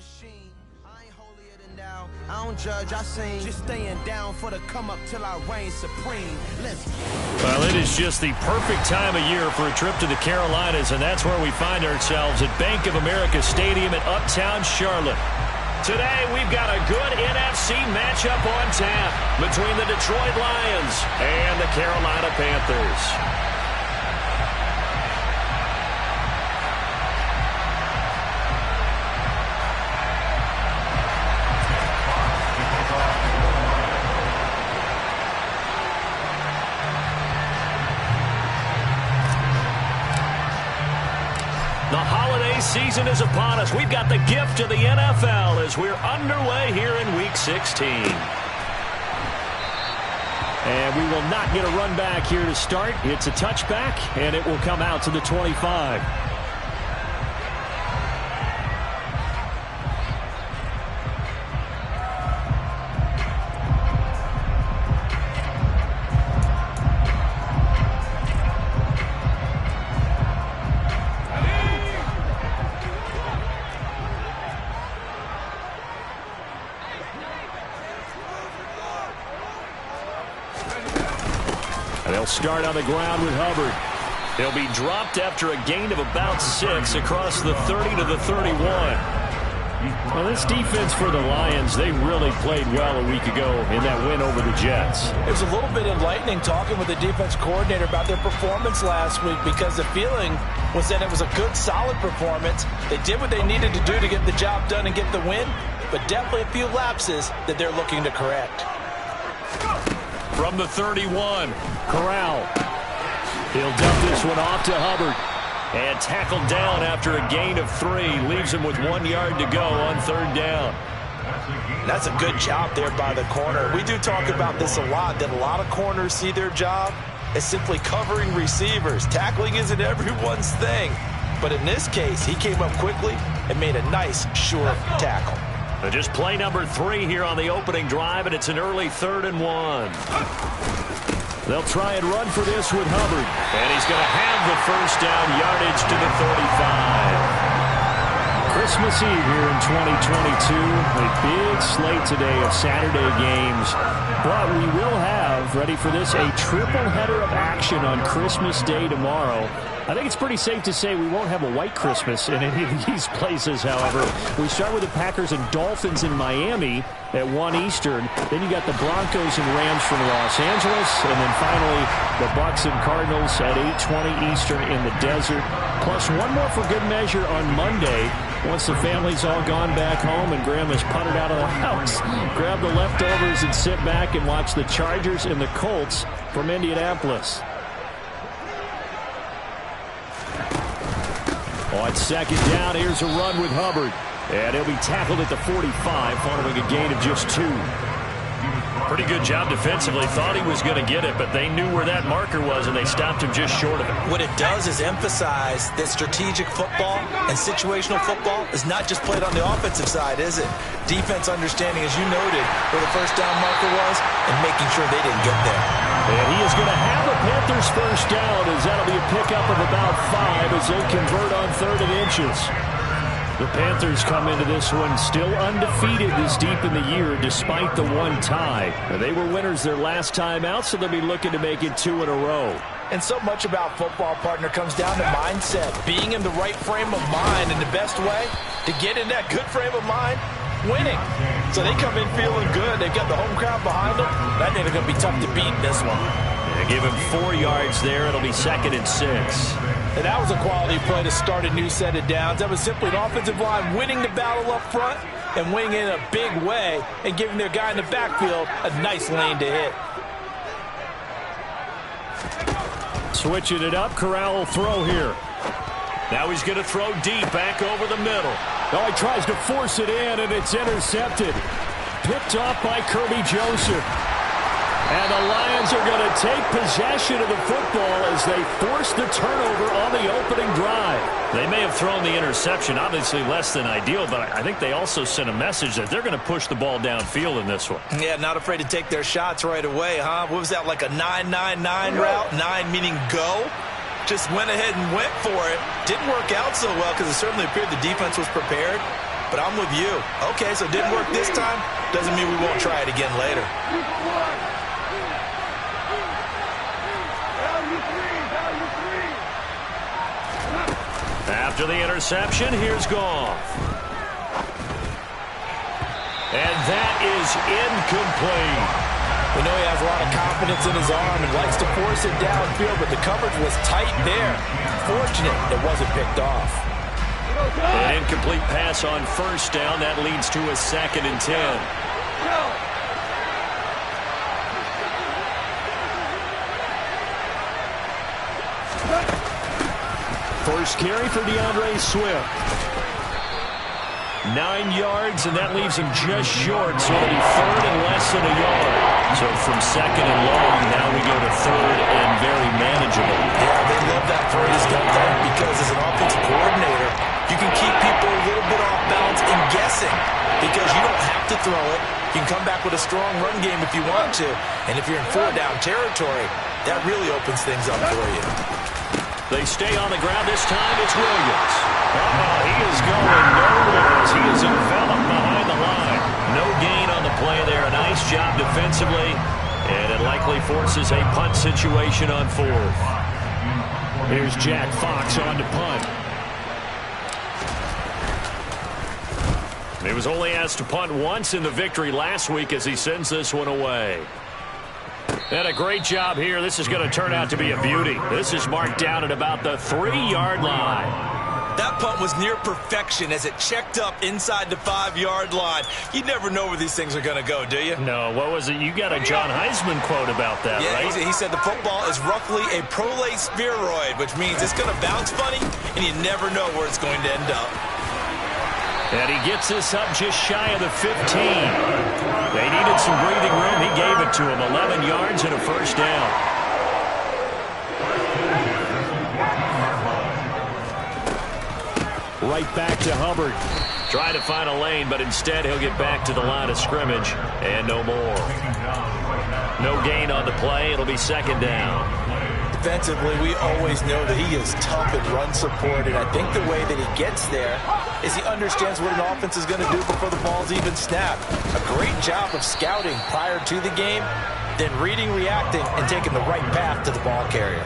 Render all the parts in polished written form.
machine. I ain't holier than thou. I don't judge, I sing. Just staying down for the come up till I reign supreme. Let's get it. Well, it is just the perfect time of year for a trip to the Carolinas, and that's where we find ourselves at Bank of America Stadium in Uptown Charlotte. Today, we've got a good NFC matchup on tap between the Detroit Lions and the Carolina Panthers. The holiday season is upon us. We've got the gift of the NFL as we're underway here in Week 16. And we will not get a run back here to start. It's a touchback, and it will come out to the 25. They'll start on the ground with Hubbard. He'll be dropped after a gain of about 6 across the 30 to the 31. Well, this defense for the Lions, they really played well a week ago in that win over the Jets. It was a little bit enlightening talking with the defense coordinator about their performance last week because the feeling was that it was a good, solid performance. They did what they needed to do to get the job done and get the win, but definitely a few lapses that they're looking to correct. From the 31, Corral. He'll dump this one off to Hubbard. And tackled down after a gain of 3. Leaves him with 1 yard to go on third down. That's a good job there by the corner. We do talk about this a lot, that a lot of corners see their job as simply covering receivers. Tackling isn't everyone's thing. But in this case, he came up quickly and made a nice, sure tackle. Just play number 3 here on the opening drive, and it's an early 3rd and 1. They'll try and run for this with Hubbard. And he's going to have the first down, yardage to the 35. Christmas Eve here in 2022. A big slate today of Saturday games. But we will have, ready for this, a triple header of action on Christmas Day tomorrow. I think it's pretty safe to say we won't have a white Christmas in any of these places, however. We start with the Packers and Dolphins in Miami at 1 Eastern. Then you got the Broncos and Rams from Los Angeles. And then finally, the Bucs and Cardinals at 8:20 Eastern in the desert. Plus one more for good measure on Monday. Once the family's all gone back home and Grandma's puttered out of the house, grab the leftovers and sit back and watch the Chargers and the Colts from Indianapolis. On second down, here's a run with Hubbard. And he'll be tackled at the 45, following a gain of just 2. Pretty good job defensively. Thought he was going to get it, but they knew where that marker was, and they stopped him just short of it. What it does is emphasize that strategic football and situational football is not just played on the offensive side, is it? Defense understanding, as you noted, where the first down marker was and making sure they didn't get there. And he is going to have the Panthers first down, as that'll be a pickup of about 5 as they convert on 3rd and inches. The Panthers come into this one still undefeated this deep in the year despite the 1 tie. They were winners their last time out, so they'll be looking to make it 2 in a row. And so much about football, partner, comes down to mindset. Being in the right frame of mind, and the best way to get in that good frame of mind, winning. So they come in feeling good. They've got the home crowd behind them. I think they're going to be tough to beat in this one. They give him 4 yards there. It'll be 2nd and 6. And that was a quality play to start a new set of downs. That was simply an offensive line winning the battle up front and winning in a big way and giving their guy in the backfield a nice lane to hit. Switching it up, Corral will throw here. Now he's going to throw deep back over the middle. Oh, he tries to force it in, and it's intercepted. Picked off by Kirby Joseph. And the Lions are going to take possession of the football as they force the turnover on the opening drive. They may have thrown the interception, obviously less than ideal, but I think they also sent a message that they're going to push the ball downfield in this one. Yeah, not afraid to take their shots right away, huh? What was that, like a 9-9-9 route? 9 meaning go? Just went ahead and went for it. Didn't work out so well because it certainly appeared the defense was prepared. but I'm with you. Okay, so it didn't work this time. Doesn't mean we won't try it again later. After the interception, here's Goff. And that is incomplete. We know he has a lot of confidence in his arm and likes to force it downfield, but the coverage was tight there. Fortunate it wasn't picked off. An incomplete pass on first down. That leads to a 2nd and 10. First carry for DeAndre Swift. 9 yards, and that leaves him just short, so it'll be 3rd and less than a yard. So from 2nd and long, now we go to 3rd and very manageable. Yeah, they love that phrase, don't they? Because as an offensive coordinator, you can keep people a little bit off balance and guessing because you don't have to throw it. You can come back with a strong run game if you want to. And if you're in 4-down territory, that really opens things up for you. They stay on the ground this time. It's Williams. He is going nowhere as he is enveloped behind the line. No gain on the play there. A nice job defensively. And it likely forces a punt situation on 4th. Here's Jack Fox on to punt. He was only asked to punt once in the victory last week as he sends this one away. And a great job here. This is going to turn out to be a beauty. This is marked down at about the 3-yard line. That punt was near perfection as it checked up inside the 5-yard line. You never know where these things are going to go, do you? No, what was it? You got a John Heisman quote about that, yeah, right? He said the football is roughly a prolate spheroid, which means it's going to bounce funny, and you never know where it's going to end up. And he gets this up just shy of the 15. They needed some breathing room. He gave it to him. 11 yards and a first down. Right back to Hubbard. Trying to find a lane, but instead he'll get back to the line of scrimmage. And no more. No gain on the play. It'll be 2nd down. Defensively, we always know that he is tough and run support, and I think the way that he gets there is he understands what an offense is going to do before the ball's even snapped. A great job of scouting prior to the game, then reading, reacting, and taking the right path to the ball carrier.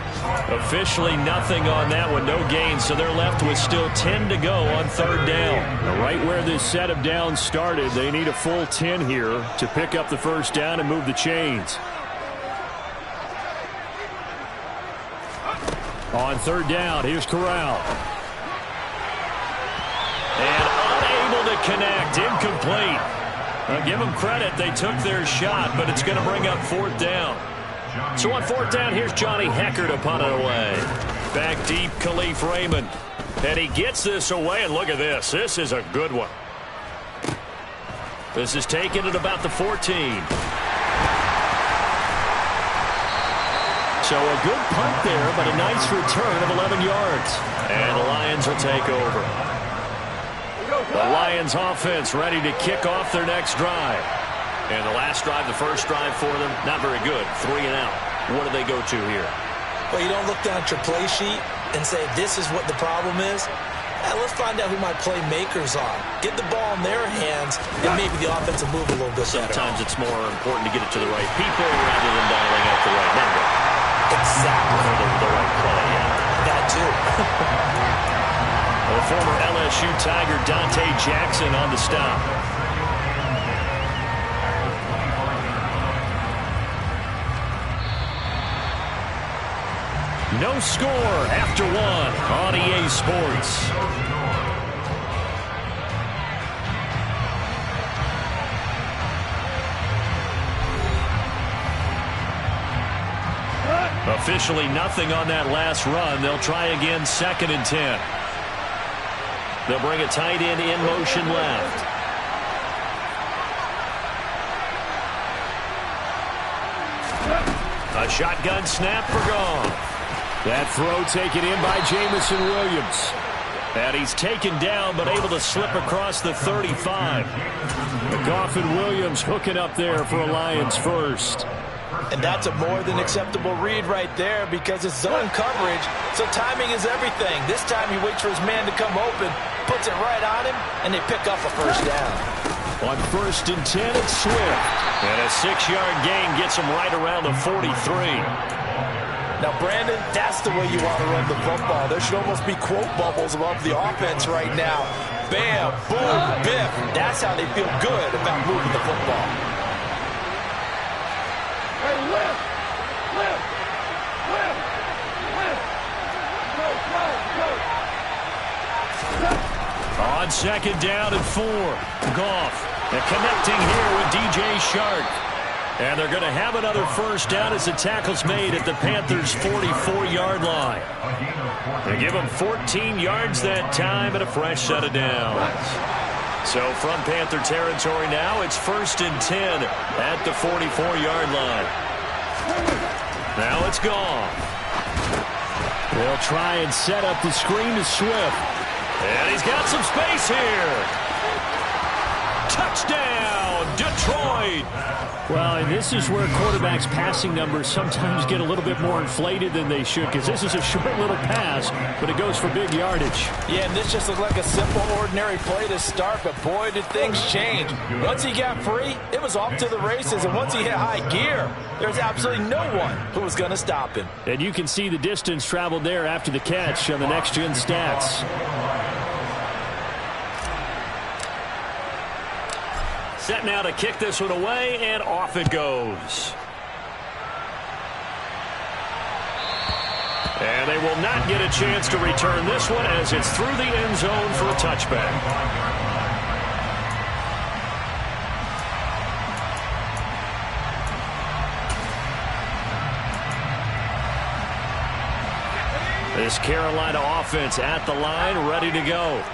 Officially nothing on that one, no gain, so they're left with still 10 to go on 3rd down. Now, right where this set of downs started, they need a full 10 here to pick up the first down and move the chains. On 3rd down, here's Corral. And unable to connect, incomplete. Now give them credit, they took their shot, but it's going to bring up 4th down. So on 4th down, here's Johnny Hekker to punt it away. Back deep, Khalif Raymond. And he gets this away, and look at this. This is a good one. This is taken at about the 14. So a good punt there, but a nice return of 11 yards. And the Lions will take over. The Lions offense ready to kick off their next drive. And the last drive, the first drive for them, not very good. 3 and out. What do they go to here? Well, you don't look down at your play sheet and say, this is what the problem is. Let's find out who my playmakers are. Get the ball in their hands, and maybe the offense will move a little bit better. Sometimes it's more important to get it to the right people rather than dialing up the right number. Exactly. The right play, yeah. That too. The former LSU Tiger Dante Jackson on the stop. No score after 1 on EA Sports. Officially nothing on that last run. They'll try again 2nd and 10. They'll bring a tight end in motion left. A shotgun snap for Goff. That throw taken in by Jameson Williams. And he's taken down but able to slip across the 35. Goff and Williams hooking up there for a Lions first. And that's a more than acceptable read right there because it's zone coverage, so timing is everything. This time he waits for his man to come open, puts it right on him, and they pick up a first down. On 1st and 10, it's Swift. And a 6-yard gain gets him right around the 43. Now, Brandon, that's the way you want to run the football. There should almost be quote bubbles above the offense right now. Bam, boom, biff. That's how they feel good about moving the football. Hey, lift. On 2nd down and 4, Goff. And connecting here with DJ Chark. And they're going to have another first down as the tackle's made at the Panthers' 44-yard line. They give them 14 yards that time and a fresh set of downs. So from Panther territory now, it's 1st and 10 at the 44-yard line. Now it's Goff. They'll try and set up the screen to Swift. And he's got some space here. Touchdown, Detroit. Well, and this is where quarterbacks' passing numbers sometimes get a little bit more inflated than they should, because this is a short little pass, but it goes for big yardage. Yeah, and this just looked like a simple, ordinary play to start, but boy, did things change. Once he got free, it was off to the races, and once he hit high gear, there's absolutely no one who was going to stop him. And you can see the distance traveled there after the catch on the next-gen stats. Set now to kick this one away, and off it goes. And they will not get a chance to return this one as it's through the end zone for a touchback. This Carolina offense at the line, ready to go.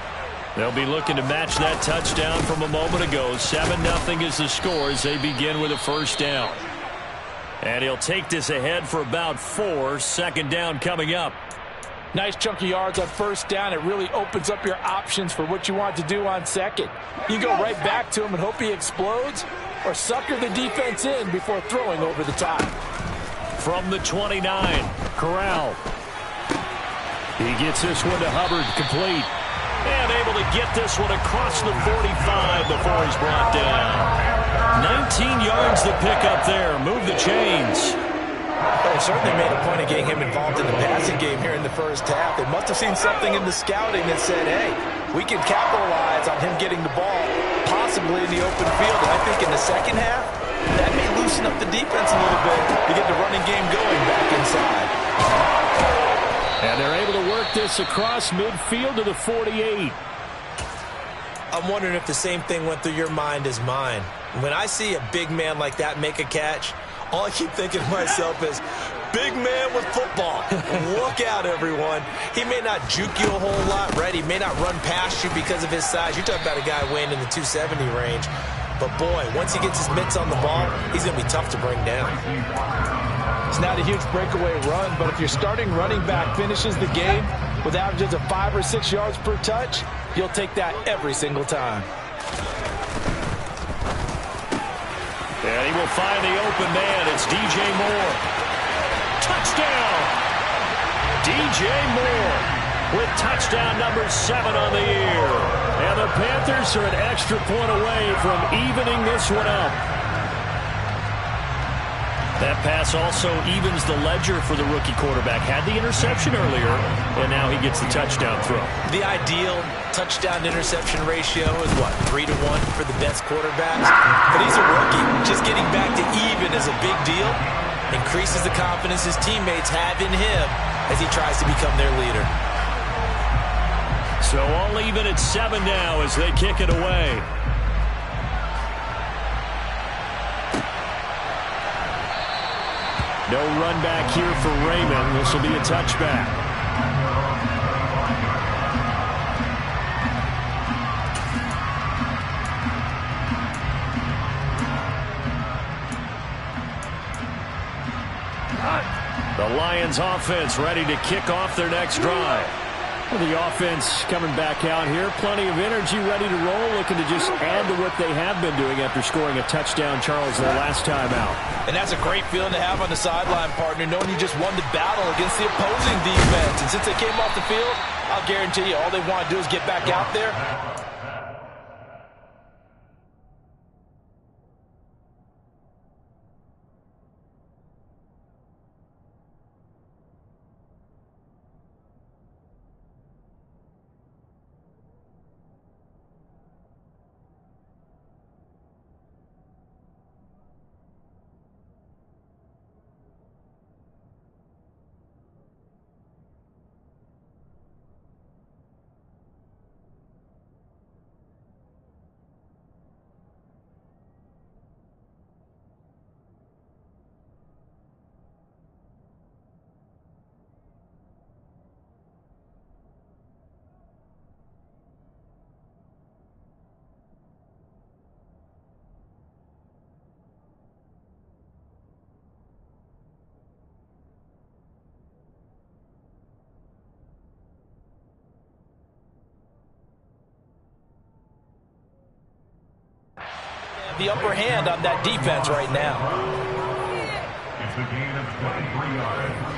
They'll be looking to match that touchdown from a moment ago. 7-0 is the score as they begin with a first down. And he'll take this ahead for about 4. 2nd down coming up. Nice chunk of yards on first down. It really opens up your options for what you want to do on second. You go right back to him and hope he explodes, or sucker the defense in before throwing over the top. From the 29, Corral. He gets this one to Hubbard, complete. And able to get this one across the 45 before he's brought down. 19 yards to pick up there. Move the chains. Well, they certainly made a point of getting him involved in the passing game here in the first half. They must have seen something in the scouting that said, hey, we can capitalize on him getting the ball, possibly in the open field. And I think in the second half, that may loosen up the defense a little bit to get the running game going back inside. And they're able to work this across midfield to the 48. I'm wondering if the same thing went through your mind as mine. When I see a big man like that make a catch, all I keep thinking to myself is, big man with football. Look out, everyone. He may not juke you a whole lot, right? He may not run past you because of his size. You're talking about a guy weighing in the 270 range. But, boy, once he gets his mitts on the ball, he's going to be tough to bring down. It's not a huge breakaway run, but if your starting running back finishes the game with averages of 5 or 6 yards per touch, you'll take that every single time. And he will find the open man. It's DJ Moore. Touchdown! DJ Moore with touchdown number 7 on the year. And the Panthers are an extra point away from evening this one up. That pass also evens the ledger for the rookie quarterback. Had the interception earlier, and now he gets the touchdown throw. The ideal touchdown-interception ratio is, what, 3-1 for the best quarterbacks? But he's a rookie. Just getting back to even is a big deal. Increases the confidence his teammates have in him as he tries to become their leader. So all even at 7 now as they kick it away. No run back here for Raymond. This will be a touchback. The Lions offense ready to kick off their next drive. The offense coming back out here. Plenty of energy, ready to roll, looking to just add to what they have been doing after scoring a touchdown, Charles, their last time out. And that's a great feeling to have on the sideline, partner, knowing you just won the battle against the opposing defense. And since they came off the field, I'll guarantee you all they want to do is get back out there. The upper hand on that defense right now. It's a gain of 23 yards.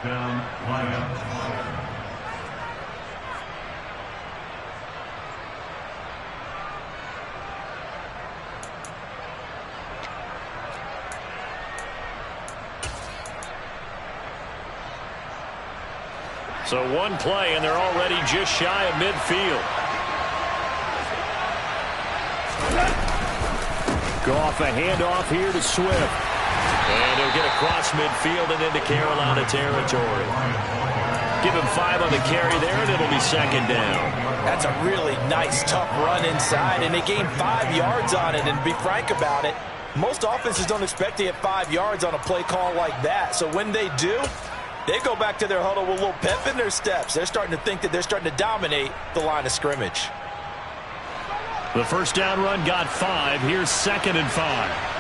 Down, lineup. So one play, and they're already just shy of midfield. Goff, a handoff here to Swift. And he'll get across midfield and into Carolina territory. Give him 5 on the carry there, and it'll be second down. That's a really nice, tough run inside, and they gained 5 yards on it. And to be frank about it, most offenses don't expect to get 5 yards on a play call like that. So when they do, they go back to their huddle with a little pep in their steps. They're starting to think that they're starting to dominate the line of scrimmage. The first down run got 5. Here's 2nd and 5.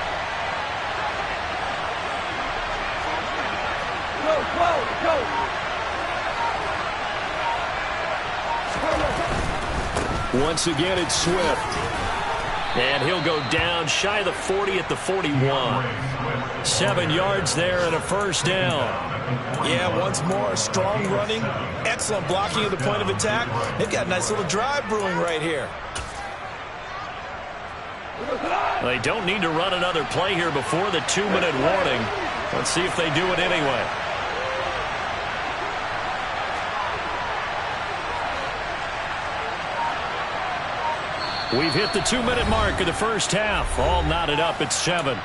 Once again, it's Swift. And he'll go down shy of the 40 at the 41. 7 yards there and a first down. Yeah, once more, strong running, excellent blocking at the point of attack. They've got a nice little drive brewing right here. They don't need to run another play here before the 2-minute warning. Let's see if they do it anyway. We've hit the 2-minute mark of the first half. All knotted up at 7.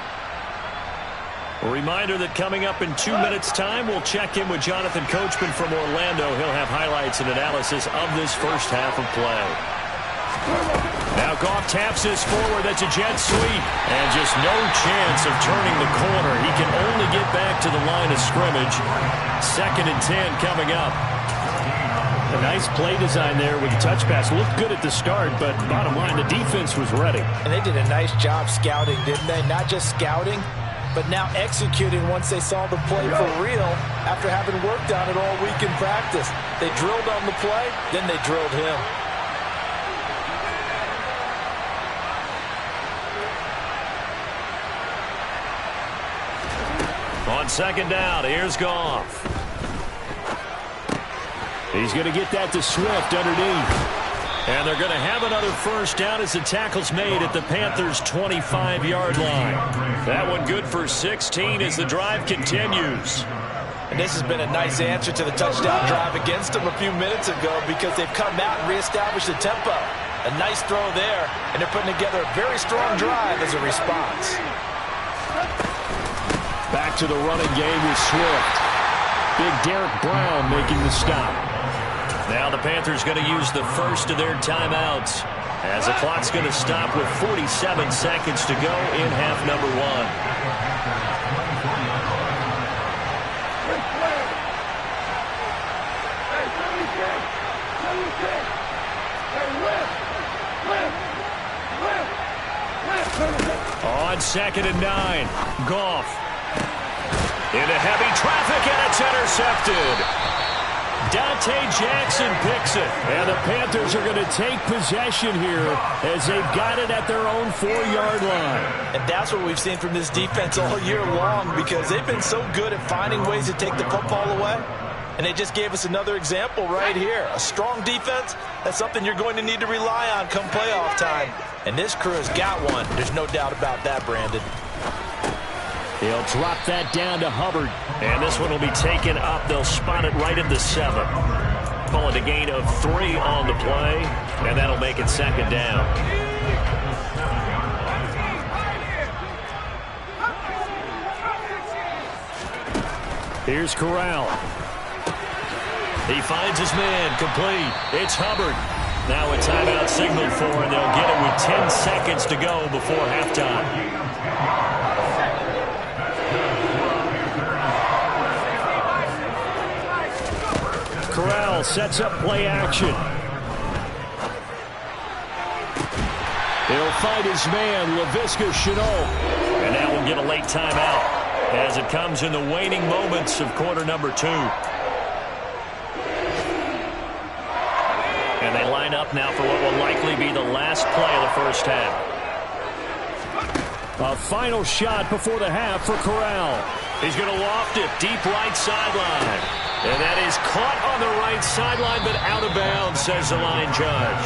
A reminder that coming up in 2 minutes' time, we'll check in with Jonathan Coachman from Orlando. He'll have highlights and analysis of this first half of play. Now Goff taps this forward. That's a jet sweep. And just no chance of turning the corner. He can only get back to the line of scrimmage. 2nd and 10 coming up. A nice play design there with the touch pass. Looked good at the start, but bottom line, the defense was ready. And they did a nice job scouting, didn't they? Not just scouting, but now executing once they saw the play for real after having worked on it all week in practice. They drilled on the play, then they drilled him. On 2nd down, here's Goff. He's going to get that to Swift underneath. And they're going to have another first down as the tackle's made at the Panthers' 25-yard line. That one good for 16 as the drive continues. And this has been a nice answer to the touchdown drive against them a few minutes ago because they've come out and reestablished the tempo. A nice throw there, and they're putting together a very strong drive as a response. Back to the running game with Swift. Big Derek Brown making the stop. Now the Panthers going to use the first of their timeouts as the clock's going to stop with 47 seconds to go in half number 1. On 2nd and 9, Goff. Into heavy traffic, and it's intercepted. Dante Jackson picks it. And the Panthers are going to take possession here as they've got it at their own 4-yard line. And that's what we've seen from this defense all year long because they've been so good at finding ways to take the football away. And they just gave us another example right here. A strong defense, that's something you're going to need to rely on come playoff time. And this crew has got one. There's no doubt about that, Brandon. He'll drop that down to Hubbard. And this one will be taken up. They'll spot it right at the 7. Call it a gain of 3 on the play. And that'll make it 2nd down. Here's Corral. He finds his man complete. It's Hubbard. Now a timeout signaled for, and they'll get it with 10 seconds to go before halftime. Corral sets up play action. He'll find his man, Laviska Shenault. And now we'll get a late timeout as it comes in the waning moments of quarter number 2. And they line up now for what will likely be the last play of the first half. A final shot before the half for Corral. He's going to loft it deep right sideline. And that is caught on the right sideline, but out of bounds, says the line judge.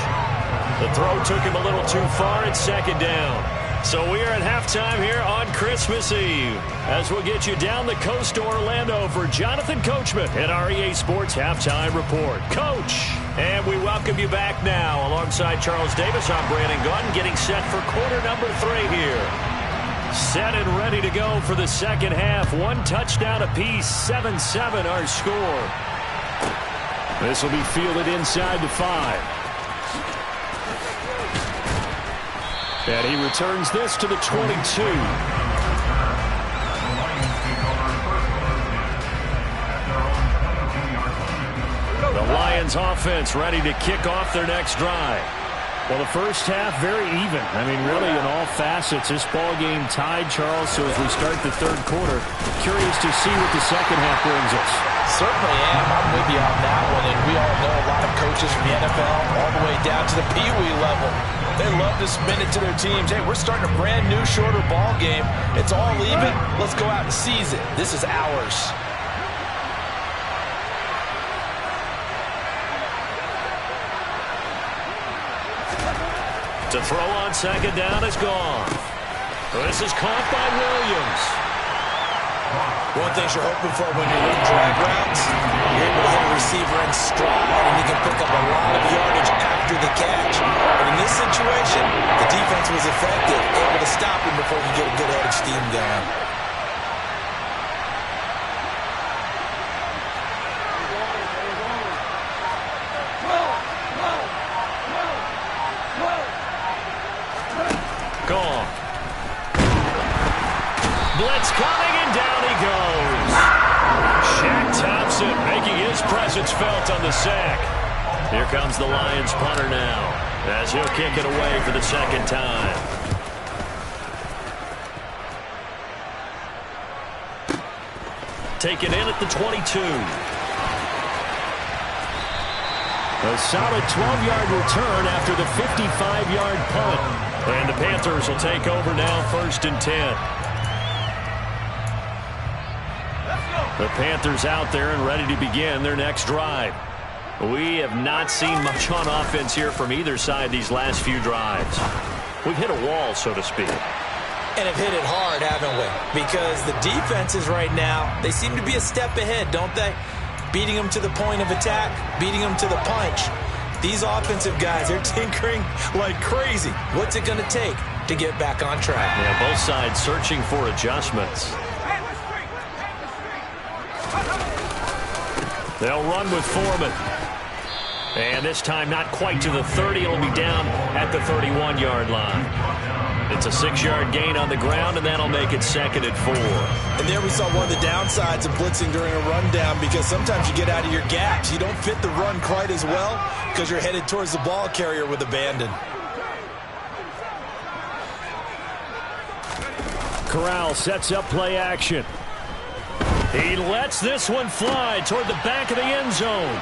The throw took him a little too far. It's 2nd down. So we are at halftime here on Christmas Eve as we'll get you down the coast to Orlando for Jonathan Coachman at our EA Sports Halftime Report. Coach, and we welcome you back now alongside Charles Davis. I'm Brandon Gunn getting set for quarter number 3 here. Set and ready to go for the second half. 1 touchdown apiece, 7-7 our score. This will be fielded inside the 5. And he returns this to the 22. The Lions offense ready to kick off their next drive. Well, the first half, very even. I mean, really in all facets. This ball game tied, Charles, so as we start the third quarter, curious to see what the second half brings us. Certainly am. I'm with you on that one, and we all know a lot of coaches from the NFL all the way down to the Pee Wee level. They love to spin it to their teams. Hey, we're starting a brand new, shorter ball game. It's all even. Let's go out and seize it. This is ours. To throw on second down is gone. This is caught by Williams. One thing you're hoping for when you're running drag routes, you're able to hit a receiver in stride, and you can pick up a lot of yardage after the catch. But in this situation, the defense was effective, able to stop him before you get a good head of steam going. It's coming, and down he goes. Shaq Thompson making his presence felt on the sack. Here comes the Lions punter now, as he'll kick it away for the second time. Taken in at the 22. A solid 12-yard return after the 55-yard punt. And the Panthers will take over now, 1st and 10. The Panthers out there and ready to begin their next drive. We have not seen much on offense here from either side these last few drives. We've hit a wall, so to speak. And have hit it hard, haven't we? Because the defenses right now, they seem to be a step ahead, don't they? Beating them to the point of attack, beating them to the punch. These offensive guys, they're tinkering like crazy. What's it going to take to get back on track? Yeah, both sides searching for adjustments. They'll run with Foreman. And this time not quite to the 30. It'll be down at the 31-yard line. It's a 6-yard gain on the ground, and that'll make it 2nd and 4. And there we saw one of the downsides of blitzing during a rundown, because sometimes you get out of your gaps. You don't fit the run quite as well because you're headed towards the ball carrier with abandon. Corral sets up play action. He lets this one fly toward the back of the end zone.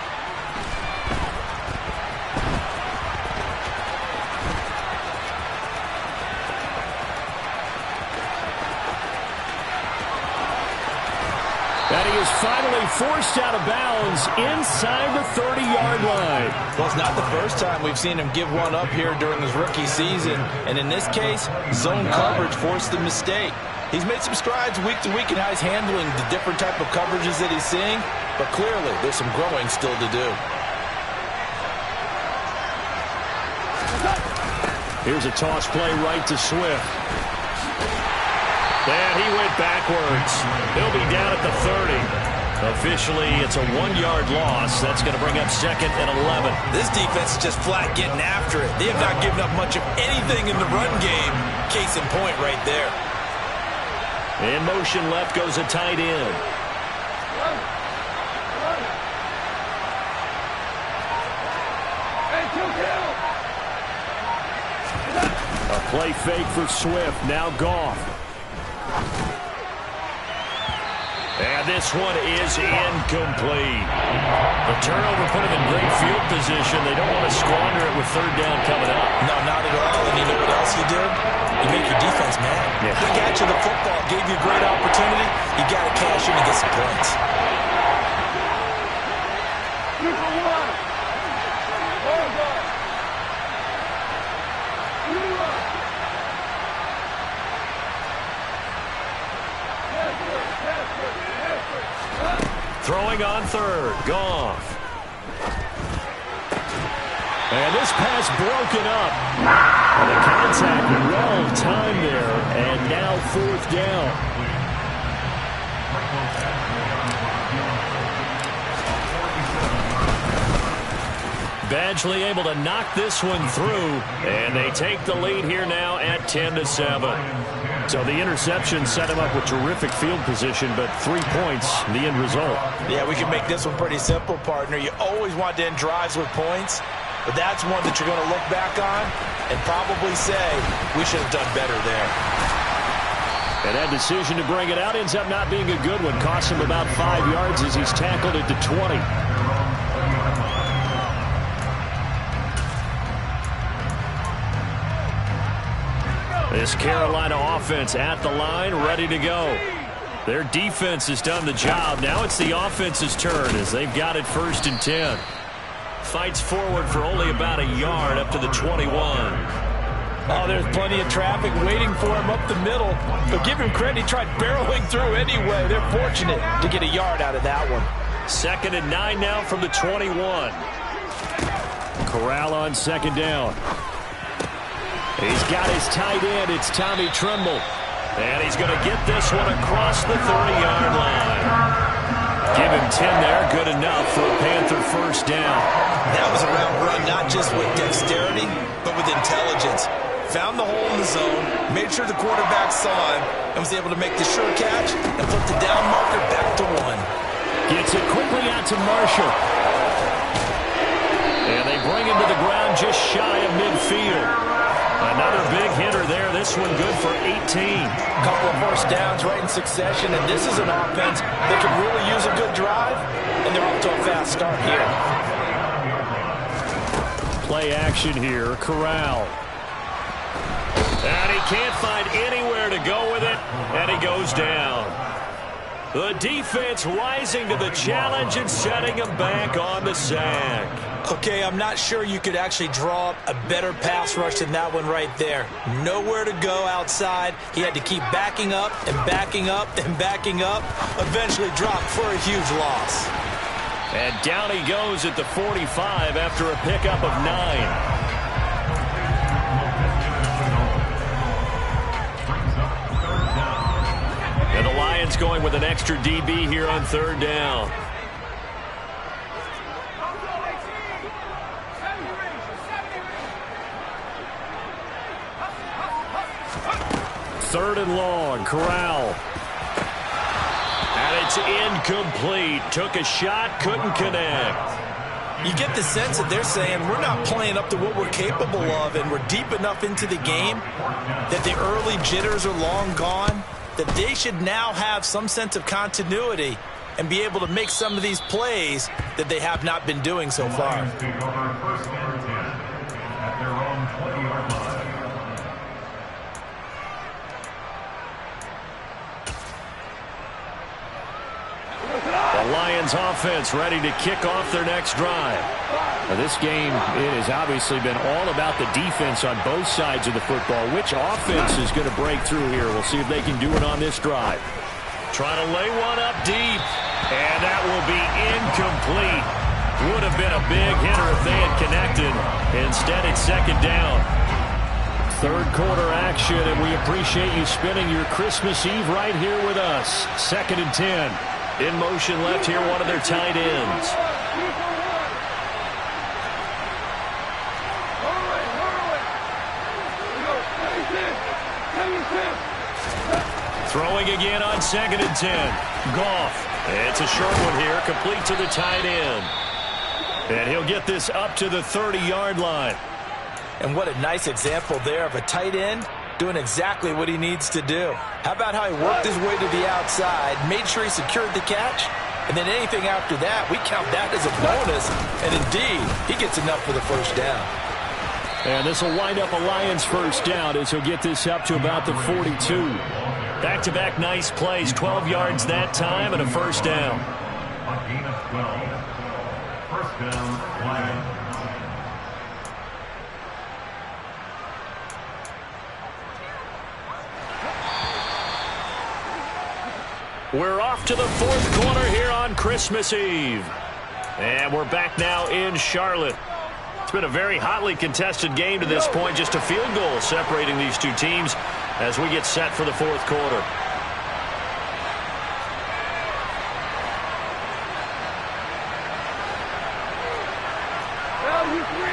And he is finally forced out of bounds inside the 30-yard line. Well, it's not the first time we've seen him give one up here during his rookie season. And in this case, zone coverage forced the mistake. He's made some strides week to week in how he's handling the different type of coverages that he's seeing. But clearly, there's some growing still to do. Here's a toss play right to Swift. And he went backwards. He'll be down at the 30. Officially, it's a 1-yard loss. That's going to bring up 2nd and 11. This defense is just flat getting after it. They have not given up much of anything in the run game. Case in point right there. In motion left goes a tight end. A play fake for Swift. Now Goff. And this one is incomplete. The turnover put him in great field position. They don't want to squander it with 3rd down coming up. No, not at all. And you know what else you did? You make your defense mad. Yeah. They got you the football, gave you a great opportunity. You got to cash in and get some points. Throwing on 3rd, Goff. And this pass broken up. And the contact well timed there, and now 4th down. Badgley able to knock this one through, and they take the lead here now at 10-7. So the interception set him up with terrific field position, but 3 points, the end result. Yeah, we can make this one pretty simple, partner. You always want to end drives with points, but that's one that you're going to look back on and probably say, we should have done better there. And that decision to bring it out ends up not being a good one. Costs him about 5 yards as he's tackled at the 20. This Carolina offense at the line, ready to go. Their defense has done the job. Now it's the offense's turn as they've got it 1st and 10. Fights forward for only about a yard up to the 21. Oh, there's plenty of traffic waiting for him up the middle. But give him credit, he tried barreling through anyway. They're fortunate to get a yard out of that one. 2nd and 9 now from the 21. Corral on 2nd down. He's got his tight end. It's Tommy Tremble. And he's going to get this one across the 30-yard line. Give him 10 there. Good enough for a Panther 1st down. That was a round run, not just with dexterity, but with intelligence. found the hole in the zone, made sure the quarterback saw him, and was able to make the sure catch and put the down marker back to 1. Gets it quickly out to Marshall. And they bring him to the ground just shy of midfield. Another big hitter there. This one good for 18. A couple of first downs right in succession, and this is an offense that can really use a good drive, and they're off to a fast start here. Play action here. Corral. And he can't find anywhere to go with it, and he goes down. The defense rising to the challenge and setting him back on the sack. Okay, I'm not sure you could actually draw up a better pass rush than that one right there. Nowhere to go outside. He had to keep backing up and backing up and backing up. Eventually dropped for a huge loss. And down he goes at the 45 after a pickup of 9. And the Lions going with an extra DB here on 3rd down. Third and long. Corral. And it's incomplete. Took a shot, couldn't connect. You get the sense that they're saying we're not playing up to what we're capable of, and we're deep enough into the game that the early jitters are long gone, that they should now have some sense of continuity and be able to make some of these plays that they have not been doing so far. The Lions offense ready to kick off their next drive. Now this game, it has obviously been all about the defense on both sides of the football. Which offense is going to break through here? We'll see if they can do it on this drive. Trying to lay one up deep. And that will be incomplete. Would have been a big hitter if they had connected. Instead, it's 2nd down. 3rd quarter action, and we appreciate you spending your Christmas Eve right here with us. 2nd and 10. In motion left here, one of their tight ends. Throwing again on 2nd and 10. Goff. It's a short one here, complete to the tight end. And he'll get this up to the 30-yard line. And what a nice example there of a tight end doing exactly what he needs to do. How about how he worked his way to the outside, made sure he secured the catch, and then anything after that, we count that as a bonus. And indeed, he gets enough for the first down. And this will wind up a Lions first down as he'll get this up to about the 42. Back-to-back nice plays, 12 yards that time and a first down. A gain of 12. First down, Lions. We're off to the 4th quarter here on Christmas Eve. And we're back now in Charlotte. It's been a very hotly contested game to this point. Just a field goal separating these two teams as we get set for the 4th quarter. Value three.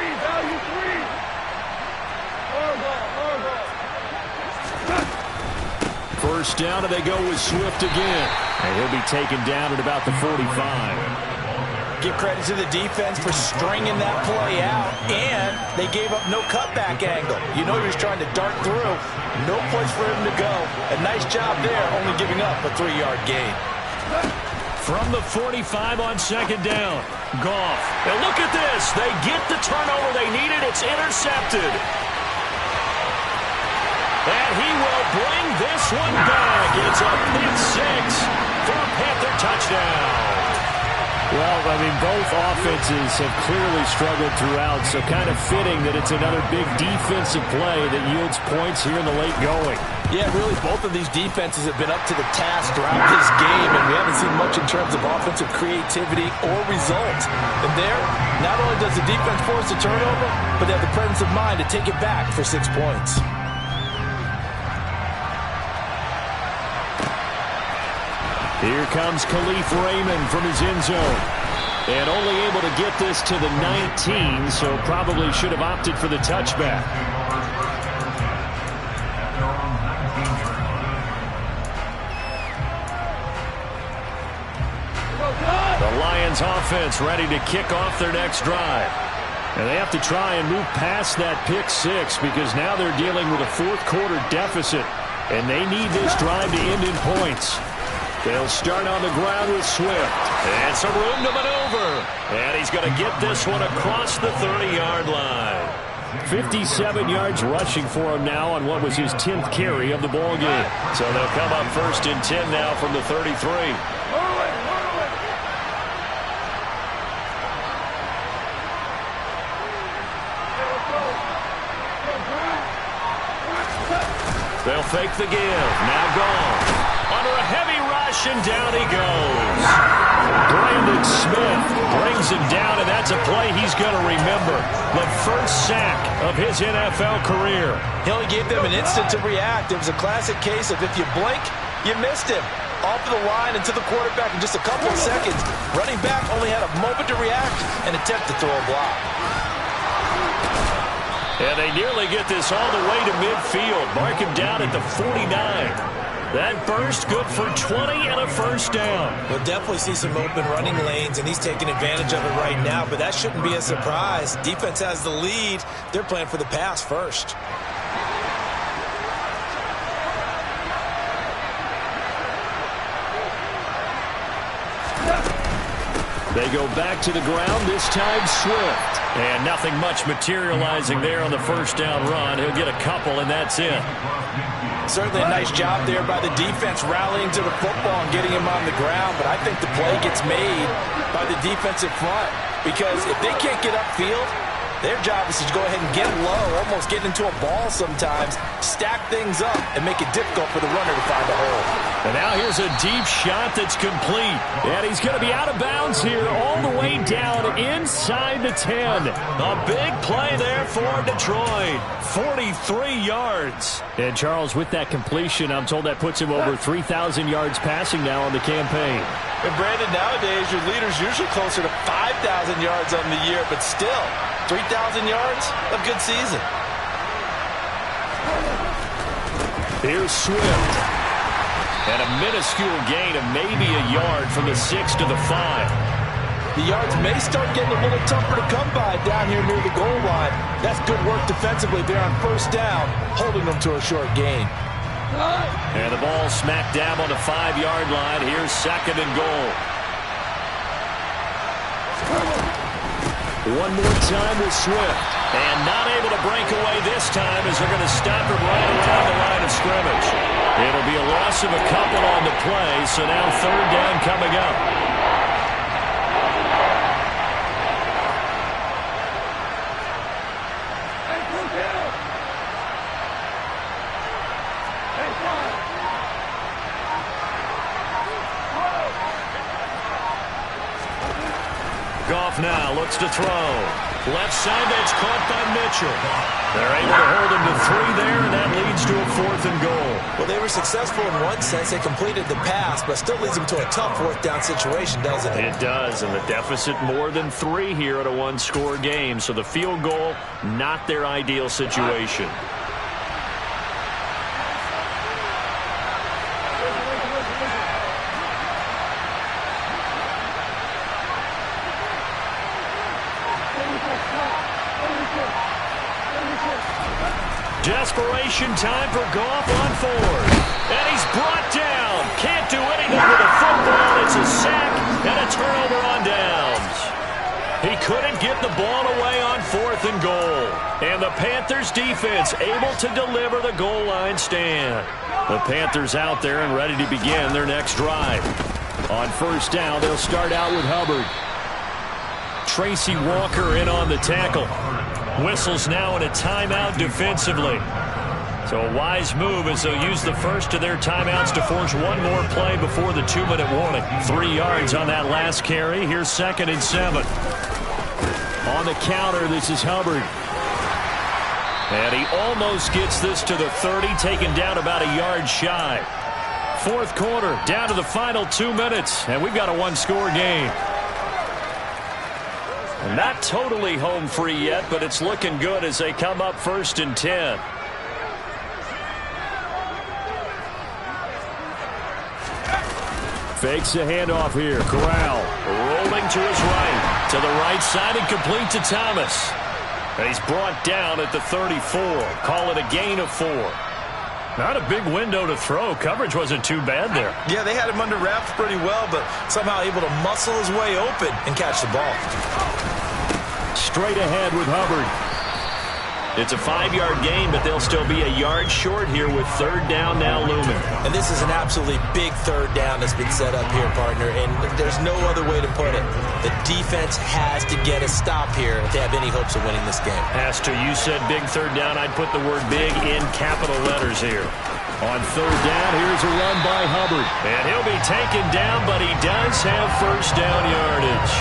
First down, and they go with Swift again. And he'll be taken down at about the 45. Give credit to the defense for stringing that play out, and they gave up no cutback angle. You know he was trying to dart through. No place for him to go. A nice job there, only giving up a 3-yard gain. From the 45 on 2nd down, Goff. And look at this. They get the turnover they needed. It's intercepted. And he will bring this one back. It's a pick 6 for a Panther touchdown. Well, I mean, both offenses have clearly struggled throughout, so kind of fitting that it's another big defensive play that yields points here in the late going. Yeah, really, both of these defenses have been up to the task throughout this game, and we haven't seen much in terms of offensive creativity or results. And there, not only does the defense force a turnover, but they have the presence of mind to take it back for 6 points. Here comes Khalif Raymond from his end zone. And only able to get this to the 19, so probably should have opted for the touchback. The Lions offense ready to kick off their next drive. And they have to try and move past that pick six because now they're dealing with a fourth-quarter deficit, and they need this drive to end in points. They'll start on the ground with Swift. And some room to maneuver. And he's going to get this one across the 30-yard line. 57 yards rushing for him now on what was his 10th carry of the ball game. So they'll come up 1st and 10 now from the 33. They'll fake the give. Now gone. Under a heavy rush, and down he goes. Brandon Smith brings him down, and that's a play he's going to remember. The first sack of his NFL career. He only gave them an instant to react. It was a classic case of if you blink, you missed him. Off the line and to the quarterback in just a couple of seconds. Running back only had a moment to react and attempt to throw a block. And they nearly get this all the way to midfield. Mark him down at the 49. That burst good for 20 and a first down. We'll definitely see some open running lanes, and he's taking advantage of it right now, but that shouldn't be a surprise. Defense has the lead. They're playing for the pass first. They go back to the ground, this time Swift. And nothing much materializing there on the first down run. He'll get a couple, and that's it. Certainly a nice job there by the defense rallying to the football and getting him on the ground, but I think the play gets made by the defensive front because if they can't get upfield, their job is to go ahead and get low, almost get into a ball sometimes, stack things up, and make it difficult for the runner to find a hole. And now here's a deep shot that's complete. And he's going to be out of bounds here all the way down inside the 10. A big play there for Detroit. 43 yards. And Charles, with that completion, I'm told that puts him over 3,000 yards passing now on the campaign. And Brandon, nowadays your leader's usually closer to 5,000 yards on the year, but still, 3,000 yards, a good season. Here's Swift. And a minuscule gain of maybe a yard from the 6 to the 5. The yards may start getting a little tougher to come by down here near the goal line. That's good work defensively there on first down, holding them to a short gain. And the ball smack dab on the 5-yard line. Here's 2nd and goal. One more time with Swift. And not able to break away this time as they're going to stop him right around the line of scrimmage. It'll be a loss of a couple on the play, so now 3rd down coming up. Goff now looks to throw. Left side, that's caught by Mitchell. They're able to hold him to 3 there, and that leads to a 4th and goal. Well, they were successful in one sense. They completed the pass, but still leads them to a tough 4th down situation, doesn't it? It does, and the deficit more than 3 here at a one-score game. So the field goal, not their ideal situation. Desperation time for Goff on 4th. And he's brought down. Can't do anything with a football. It's a sack and a turnover on downs. He couldn't get the ball away on 4th and goal. And the Panthers defense able to deliver the goal line stand. The Panthers out there and ready to begin their next drive. On first down, they'll start out with Hubbard. Tracy Walker in on the tackle. Whistles now in a timeout defensively. So a wise move as they'll use the first of their timeouts to force one more play before the 2-minute warning. 3 yards on that last carry. Here's 2nd and 7. On the counter, this is Hubbard. And he almost gets this to the 30, taken down about a yard shy. 4th quarter, down to the final 2 minutes, and we've got a one-score game. Not totally home free yet, but it's looking good as they come up 1st and 10. Fakes the handoff here. Corral rolling to his right. To the right side and complete to Thomas. And he's brought down at the 34. Call it a gain of 4. Not a big window to throw. Coverage wasn't too bad there. Yeah, they had him under wraps pretty well, but somehow able to muscle his way open and catch the ball. Straight ahead with Hubbard. It's a 5-yard gain, but they'll still be a yard short here with third down now looming. And this is an absolutely big third down that's been set up here, partner, and there's no other way to put it. The defense has to get a stop here if they have any hopes of winning this game. Has to. You said big third down. I'd put the word big in capital letters here. On third down, here's a run by Hubbard. And he'll be taken down, but he does have first down yardage.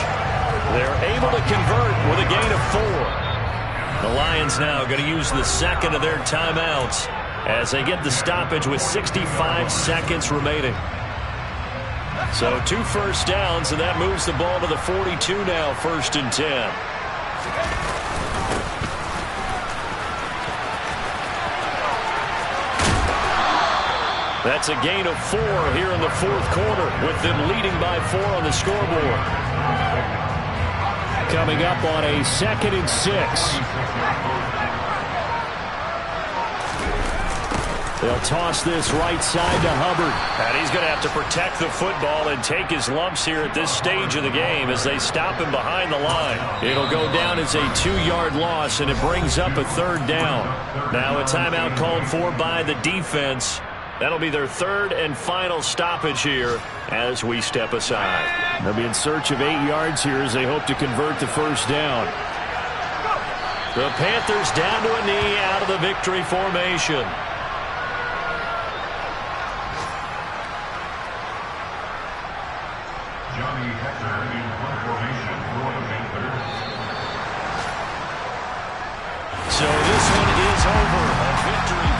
They're able to convert with a gain of 4. The Lions now going to use the second of their timeouts as they get the stoppage with 65 seconds remaining. So 2 first downs, and that moves the ball to the 42 now, 1st and 10. That's a gain of 4 here in the 4th quarter, with them leading by 4 on the scoreboard. Coming up on a 2nd and 6. They'll toss this right side to Hubbard. And he's going to have to protect the football and take his lumps here at this stage of the game as they stop him behind the line. It'll go down as a 2-yard loss, and it brings up a 3rd down. Now a timeout called for by the defense. That'll be their 3rd and final stoppage here as we step aside. They'll be in search of 8 yards here as they hope to convert the first down. The Panthers down to a knee out of the victory formation. Johnny Hecker in punt formation for the Panthers. So this one is over. A victory